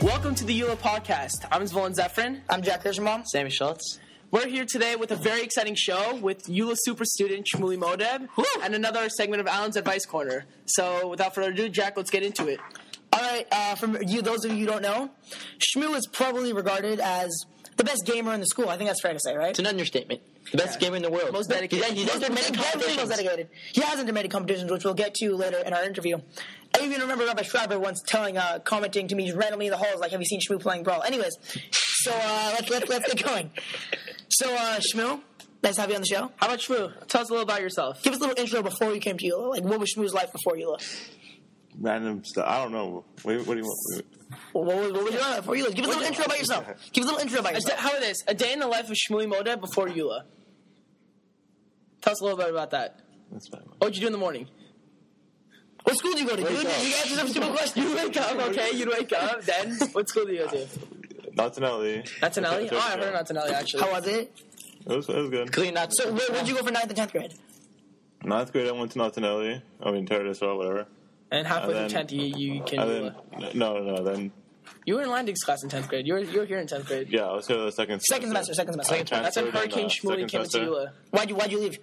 Welcome to the YULA podcast. I'm Zvulun Zeffren. I'm Kirschenbaum. Sammy, Schultz. We're here today with a very exciting show with YULA super student Shmuli Moadeb and another segment of Alan's Advice Corner. So without further ado, Jack, let's get into it. All right, from you, those of you who don't know, Shmu is probably regarded as the best gamer in the school. I think that's fair to say, right? It's an understatement. The best gamer in the world. Most dedicated. He doesn't make competitions. Most dedicated. He hasn't many competitions, which we'll get to later in our interview. I even remember Rabbi Schreiber once commenting to me randomly in the halls, like, "Have you seen Shmu playing Brawl?" Anyways, so let's get going. So Shmu, nice to have you on the show. How about Shmu? Tell us a little about yourself. Give us a little intro before you came to YULA. Like, what was Shmu's life before YULA? Random stuff. I don't know. What do you want? What was your life before YULA? Give us a little intro about yourself. Give us a little intro about yourself. How about this? A day in the life of Shmuli Moadeb before YULA. Tell us a little bit about that. That's fine. What did you do in the morning? What school do you go to? You answer some stupid questions. You wake up, okay? You'd wake up. Then, what school do you go to? Natanelli. Natanelli? Oh, I've heard of Natanelli, actually. How was it? It was good. Clean that. So, where did you go for 9th and 10th grade? 9th grade, I went to Natanelli. I mean, Terrace or whatever. And halfway And through then- 10th, you came to YULA. Then, You were in Landing's class in 10th grade. You were here in 10th grade. yeah, I was here the second Semester. That's when Hurricane Shmuli came into YULA. Why'd you leave?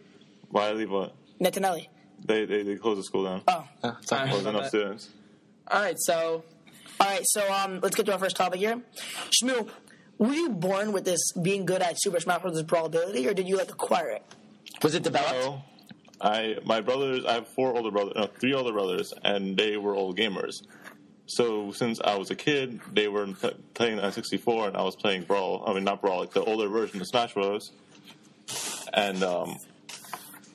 Why I leave what? Netanelli. They closed the school down. Oh. It's not Wasn't enough students. All right, so Let's get to our first topic here. Shmu, were you born with this being good at Super Smash Bros. Brawl ability, or did you acquire it? Was it developed? So, my brothers, I have three older brothers, and they were old gamers. So since I was a kid, they were playing N64, and I was playing Brawl. I mean, not Brawl, like the older version of Smash Bros. And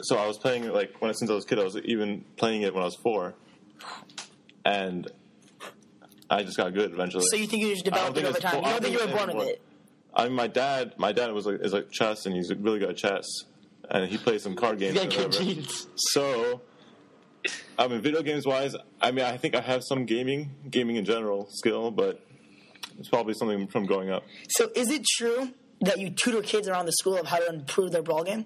so I was playing it since I was a kid. I was even playing it when I was 4, and I just got good eventually. So you think you just developed it over time? You don't think you were born with it? I mean, my dad is like chess, and he's really good at chess, and he plays some card games. You got good genes. So, I mean, video games wise, I mean, I think I have some gaming in general skill, but it's probably something from growing up. So is it true that you tutor kids around the school of how to improve their brawl game?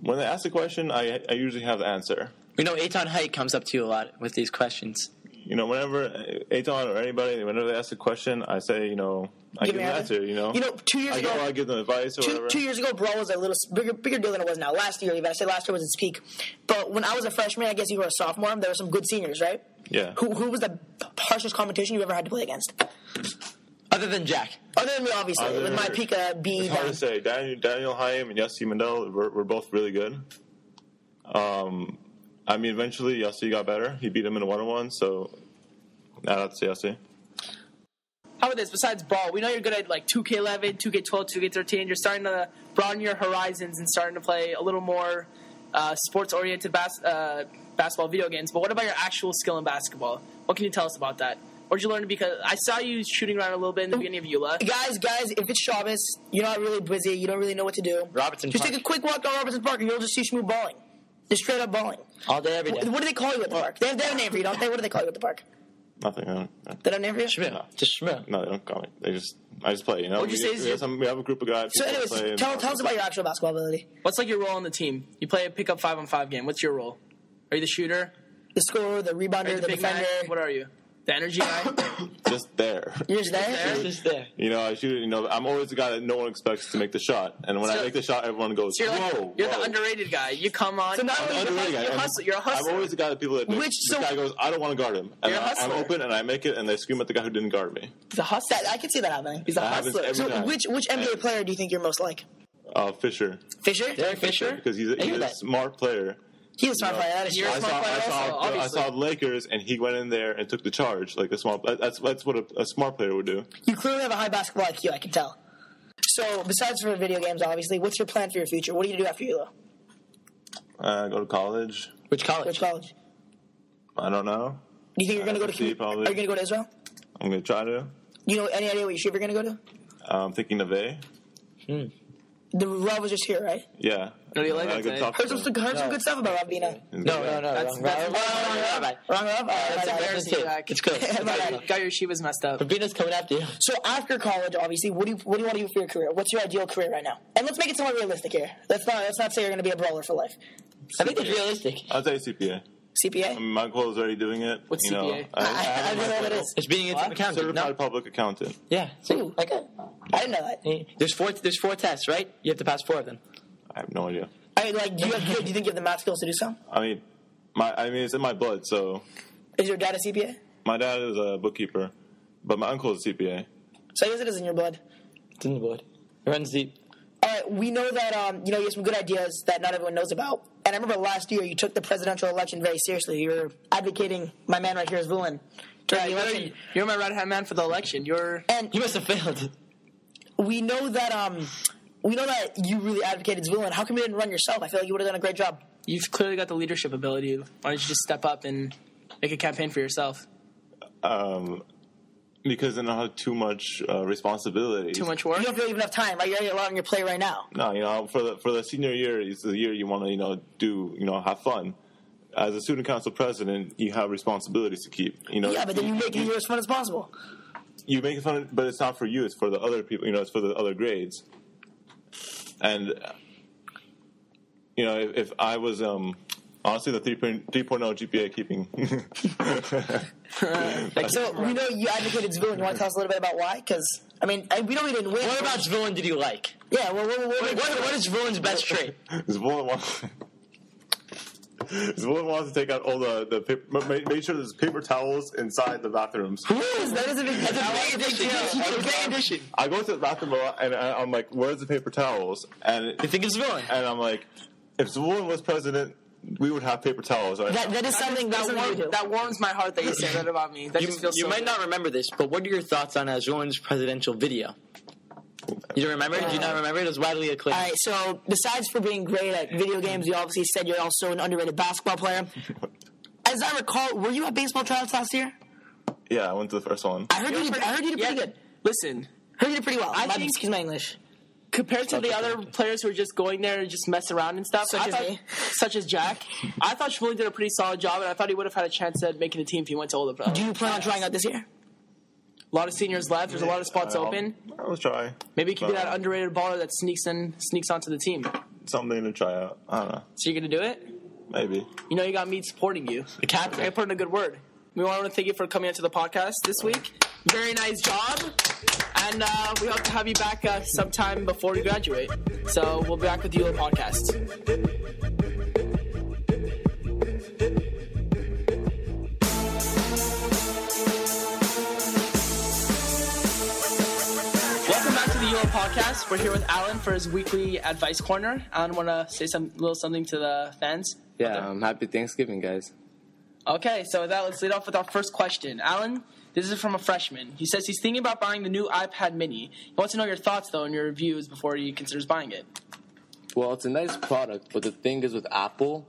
When they ask a question, I usually have the answer. We know Eitan Height comes up to you a lot with these questions. You know, whenever Eitan or anybody, whenever they ask a question, I say, I give them an answer, 2 years ago, I give them advice or whatever. 2 years ago, Brawl was a little bigger deal than it was now. Last year, even. I say last year was its peak. But when I was a freshman, I guess you were a sophomore, there were some good seniors, right? Yeah. Who was the harshest competition you ever had to play against? Other than Jack. Other than me, obviously. With my peak B. It's hard to say. Daniel Haim and Yossi Mendel were both really good. I mean, eventually Yossi got better. He beat him in a 1-on-1, so now that's Yossi. how about this? Besides Brawl, we know you're good at 2K11, 2K12, 2K13. You're starting to broaden your horizons and starting to play a little more sports-oriented basketball video games. But what about your actual skill in basketball? What can you tell us about that? Or did you learn because I saw you shooting around a little bit in the beginning of YULA. Guys, if it's Shabbos, you're not really busy, you don't really know what to do. Robertson Just Park. take a quick walk down Robertson Park and you'll just see Shmoo balling. Just straight up balling. All day, every day. What do they call you at the park? They have a name for you, don't they? What do they call you at the park? Nothing. They don't have a name for you? Shmil. Just Shmil. No, they don't call me. I just play. What'd you say? We have a group of guys. So anyways, tell us about your actual basketball ability. What's your role on the team? You play a pickup 5-on-5 game. What's your role? Are you the shooter? The scorer, the Are you rebounder, the big guy? defender. What are you? The energy guy? Just there. You're just there? Just there. I shoot. I'm always the guy that no one expects to make the shot, and when I make the shot, everyone goes, So "Whoa!" you're the underrated guy. You come on. So not only I'm the underrated guy. You're a hustler. I'm always the guy that people that this guy goes, "I don't want to guard him," and You're a I'm hustler. open and I make it, and they scream at the guy who didn't guard me. He's a hustler. I can see that happening. He's a That happens hustler. every So time. which NBA player do you think you're most like? Fisher, Fisher? Derek Fisher? because he's a smart player. He's a smart player. That is You're true. a smart player also, I obviously. saw the Lakers, and he went in there and took the charge like a small. That's what a smart player would do. You clearly have a high basketball IQ, I can tell. So, besides for video games, obviously, what's your plan for your future? What are you going to do after YULA? Go to college. Which college? Which college? I don't know. Do you think you're going to go to? SFC probably. Are you going to go to Israel? I'm going to try to. You know any idea what yeshiva you're going to go to? I'm thinking of A. The Rav was just here, right? Yeah. No, do you like I that could today? talk Heard to some good stuff about Rav Bina. No. That's Wrong Rabbi. Wrong Rav? That's Right. embarrassing. Jack. It's good. Got your shivas messed up. Rabina's coming after you. So after college, obviously, what do you want to do for your career? What's your ideal career right now? And let's make it somewhat realistic here. Let's not say you're going to be a brawler for life. I think it's realistic. I'll say CPA. CPA? My uncle is already doing it. What's you know, CPA? I don't know what it is. It's being an accountant. Certified No? public accountant. Yeah. Ooh, okay. I didn't know that. There's four tests, right? You have to pass 4 of them. I have no idea. I mean, like, do you think you have the math skills to do so? I mean, it's in my blood. So Is your dad a CPA? my dad is a bookkeeper, but my uncle is a CPA. So I guess it is in your blood. It's in the blood. It runs deep. All right, we know that you have some good ideas that not everyone knows about. And I remember last year you took the presidential election very seriously. You were advocating my man right here, Zvulun, during the election. You're my right-hand man for the election. And You must have failed. we know that you really advocated Zvulun. How come you didn't run yourself? I feel like you would have done a great job. You've clearly got the leadership ability. Why don't you just step up and make a campaign for yourself? Because I don't have too much responsibility. Too much work? You don't feel you have enough time, right? You already have a lot on your plate right now. No, for the senior year, it's the year you want to have fun. As a student council president, you have responsibilities to keep. Yeah, but then you make it as fun as possible. You make it fun, but it's not for you. It's for the other people. It's for the other grades. And if I was honestly the 3.0 GPA keeping. So we know you advocated Zvulun. You want to tell us a little bit about why? Because we know he didn't win. What about Zvulun did you like? Yeah, well, What is Zvulun's best trait? Zvulun wants to take out all the paper, make sure there's paper towels inside the bathrooms. That is a big addition. I go to the bathroom a lot, and I'm like, "Where's the paper towels?" And You think it's Zvulun? and I'm like, if Zvulun was president, we would have paper towels. Right? That is something you do. That warms my heart that you say that about me. That just feels You so might good. not remember this, but what are your thoughts on Zvulun's presidential video? You don't remember it? Do you not remember it? It was widely acclaimed. All right, so besides for being great at video games, you obviously said you're also an underrated basketball player. As I recall, were you at baseball tryouts last year? Yeah, I went to the first one. I heard you did pretty good. Listen, Heard you did pretty well. Excuse my English. compared to the other players who are just going there and just mess around and stuff, such as Jack, I thought Shmuli did a pretty solid job, and I thought he would have had a chance at making the team if he went to all the pro. Do you plan on trying out this year? A lot of seniors left. There's a lot of spots open. I'll try. Maybe he could be that underrated baller that sneaks onto the team. Something to try out. I don't know. So you're gonna do it? Maybe. You know you got me supporting you. The captain. I put in a good word. We want to thank you for coming onto the podcast this week. Very nice job. And we hope to have you back sometime before you graduate. So we'll be back with the YULA podcast. Welcome back to the YULA podcast. We're here with Alan for his weekly advice corner. Alan, want to say little something to the fans? Yeah, happy Thanksgiving, guys. Okay, so let's lead off with our first question. Alan, this is from a freshman. He says he's thinking about buying the new iPad mini. He wants to know your thoughts, though, and your reviews before he considers buying it. Well, it's a nice product, but the thing is with Apple,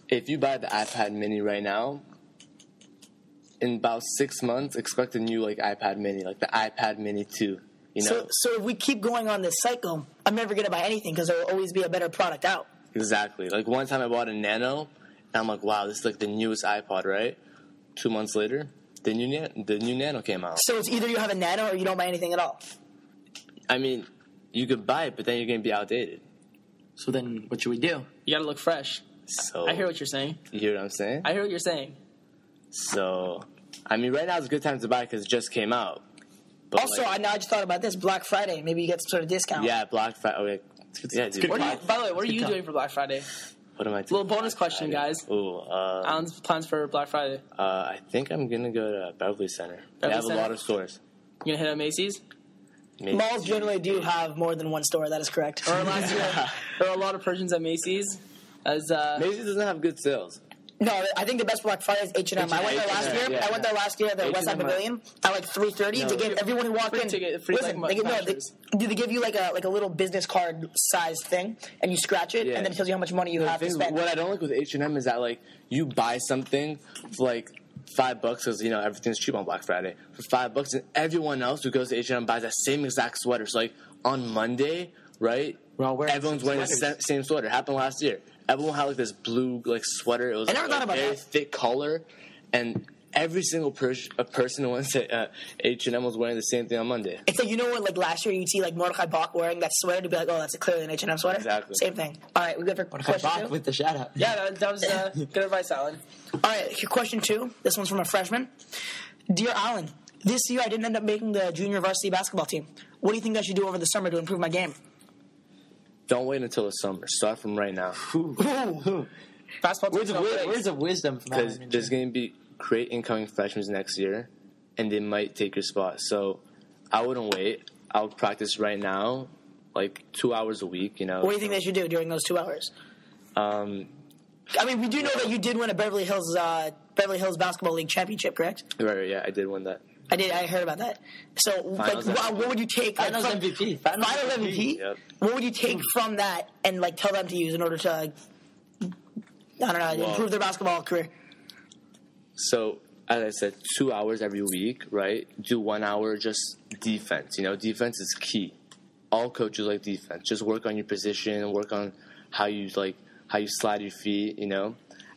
if you buy the iPad mini right now, in about 6 months, expect a new iPad mini, like the iPad mini 2. So if we keep going on this cycle, I'm never going to buy anything because there will always be a better product out. Exactly. Like one time I bought a Nano, and I'm like, wow, this is like the newest iPod, right? 2 months later, the new Nano came out. So it's either you have a Nano or you don't buy anything at all. I mean, you could buy it, but then you're going to be outdated. So then what should we do? You got to look fresh. So I hear what you're saying. You hear what I'm saying? I hear what you're saying. So, I mean, right now is a good time to buy because it just came out. But Also, I just thought about this. Black Friday. Maybe you get some sort of discount. Yeah, Black Friday. Okay. Yeah, dude. By the way, what are you doing for Black Friday? What am I doing? Little bonus question, guys. Ooh, Alan's plans for Black Friday. I think I'm going to go to Beverly Center. They have Center? a lot of stores. You gonna hit up Macy's? Maybe. Malls generally do have more than one store. That is correct. Or last year, there were a lot of Persians at Macy's. Macy's doesn't have good sales. No, I think the best Black Friday is H&M. I went there last year. yeah. I went there last year at the West Side Pavilion at 3:30 to give everyone who walked in. Listen, they give you like a little business card sized thing, and you scratch it, and then it tells you how much money you have to spend. What I don't like with H&M is that you buy something for $5 because everything's cheap on Black Friday for $5, and everyone else who goes to H&M buys that same exact sweater. So on Monday, right? Everyone's wearing the same sweater. It happened last year. Everyone had this blue sweater. It was I never thought about very that. thick color, and every single person who went to H&M was wearing the same thing on Monday. It's like, you know what, like last year you'd see like Mordechai Bach wearing that sweater to be like, oh, that's clearly an H&M sweater? Exactly. Same thing. All right, we good for question Bach 2? with the shout out. Yeah, that was good advice, Alan. All right, question 2. This one's from a freshman. Dear Alan, this year I didn't end up making the junior varsity basketball team. What do you think I should do over the summer to improve my game? Don't wait until the summer. Start from right now. Basketball Words of wisdom from Because Alan. there's going to be great incoming freshmen next year, and they might take your spot. So I wouldn't wait. I would practice right now, like 2 hours a week, you know. What do you think they should do during those 2 hours? I mean, we do know that you did win a Beverly Hills Basketball League championship, correct? Right, yeah, I did win that. I heard about that. So, like, what would you take? Finals like, MVP. Finals MVP? Yep. What would you take from that and, like, tell them to use in order to, I don't know, improve their basketball career? So, as I said, 2 hours every week, right? Do 1 hour just defense. You know, defense is key. All coaches like defense. Just work on your position, work on how you slide your feet, you know.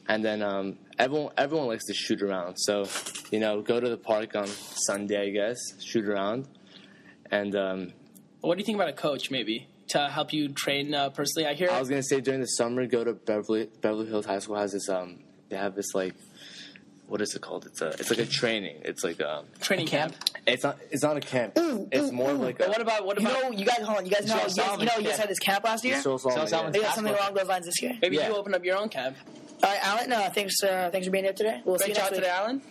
And then everyone likes to shoot around. So, you know, go to the park on Sunday, I guess, shoot around. And What do you think about a coach, maybe, to help you train personally? I was going to say during the summer, go to Beverly Hills High School has this, they have this, like, what is it called? It's like a training. It's like training camp. It's not a camp. It's more like But what about You know, you guys know, you guys had this camp last year? So Solomon's They got something along those lines this year. maybe Yeah. you open up your own camp? All right, Alan, thanks for being here today. We'll see you Great next job week. today, Alan.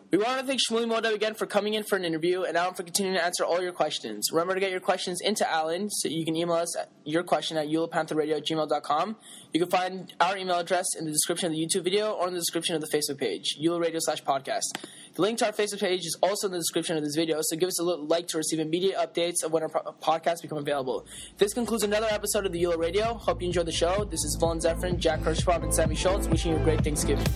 We want to thank Shmuli Moadeb again for coming in for an interview, and Alan for continuing to answer all your questions. Remember to get your questions into Alan, so you can email us your question at yulapantherradio@gmail.com. You can find our email address in the description of the YouTube video or in the description of the Facebook page, YULA-radio/podcast. The link to our Facebook page is also in the description of this video, so give us a like to receive immediate updates of when our podcasts become available. This concludes another episode of the YULA Radio. Hope you enjoyed the show. This is Zvulun, Zeffren, Jack Kirschenbaum, and Sammy Schultz wishing you a great Thanksgiving.